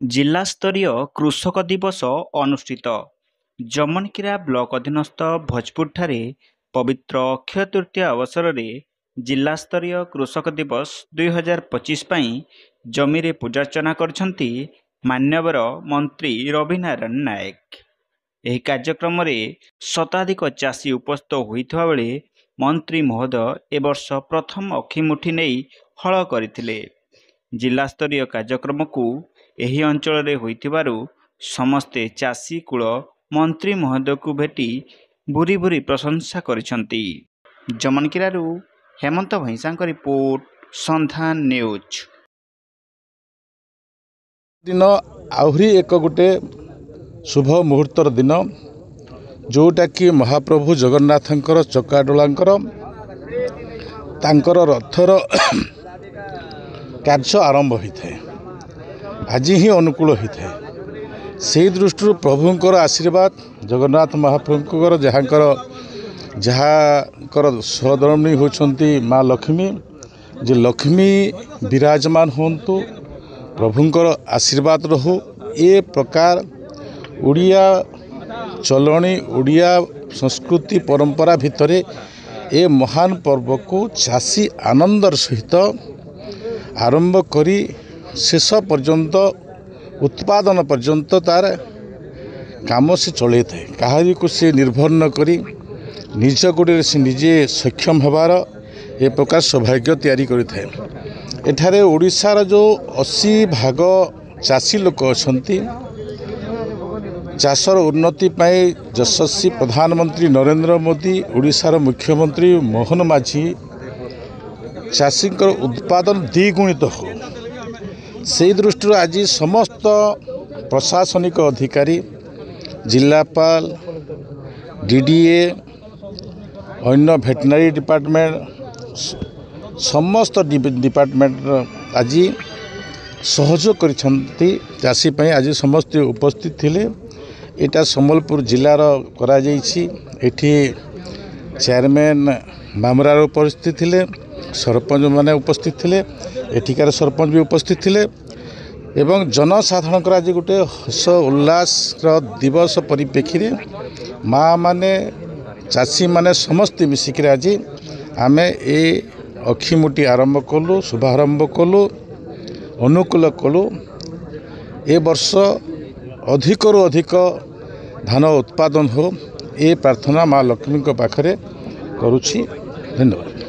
जिलास्तरीय कृषक दिवस अनुष्ठित जमनकिरा ब्लॉक अधीनस्थ भोजपुर ठारे पवित्र अक्षय तृतीया अवसर में जिलास्तरीय कृषक दिवस 2025 जमीरे पूजार्चना करछंती मान्यवर मंत्री रवि नारायण नायक। यह कार्यक्रम में शताधिक चाषी उपस्थित होइथिबा बेले मंत्री महोदय ए वर्ष प्रथम अखिमुठी नहीं हल करथिले। जिलास्तरीय कार्यक्रम को एही अंचल रे होइथिबारु समस्ते चाषी कूल मंत्री महोदय को भेटी बुरी बुरी प्रशंसा करिसंती। जमनकिरारू हेमंत भैंसा रिपोर्ट संधान न्यूज। दिन आहरी एक गोटे शुभ मुहूर्तर दिन जोटा कि महाप्रभु जगन्नाथंकर चकाडोलांकर तांकर रथर कार्य आरंभ होता है। आज ही अनुकूल होता है। से दृष्टि प्रभुंकर आशीर्वाद जगन्नाथ महाप्रभुंकर जहाँकर सदरमणी होती माँ लक्ष्मी जे लक्ष्मी विराजमान होंतु प्रभुंकर आशीर्वाद रहू। ए प्रकार उड़िया चलणी उड़िया संस्कृति परंपरा भितरे ए महान पर्व को चाषी आनंदर सहित आरंभ करी शेष पर्यंत उत्पादन पर्यंत तार काम से चले थाए। कहारी को से निर्भर न करी निज गोड़े से निजे सक्षम होबार ए प्रकार सौभाग्य तैयारी करि थाए। एठारे ओडिशार जो 80 भाग चाषी लोक अछंती चाषर उन्नति पाई यशस्वी प्रधानमंत्री नरेंद्र मोदी ओडिशार मुख्यमंत्री मोहन माझी चाषी उत्पादन द्विगुणित हो से दृष्टि आज समस्त प्रशासनिक अधिकारी जिलापाल डीडीए अन्य भेटनरी डिपार्टमेंट समस्त डिपार्टमेंट आज सहयोग करिसंती चाषी पई। आज समस्त उपस्थित थिले। एटा संबलपुर जिलार करा जाइछि। एठी चेयरमैन मामरार उपस्थित थिले, सरपंच माने उपस्थित थिले, एठिकार सरपंच भी उपस्थित थिले एवं जनसाधारण आज गोटे हस उल्लास दिवस परिप्रेक्षी रे माँ माने चाषी माने समस्त मिसिक आज आमे ए अखिमुठी आरंभ कलु, शुभारंभ कलु, अनुकूल कलु। ए वर्ष अधिकरु अधिक धान उत्पादन हो ए प्रार्थना माँ लक्ष्मी पाखरे करुछि। धन्यवाद।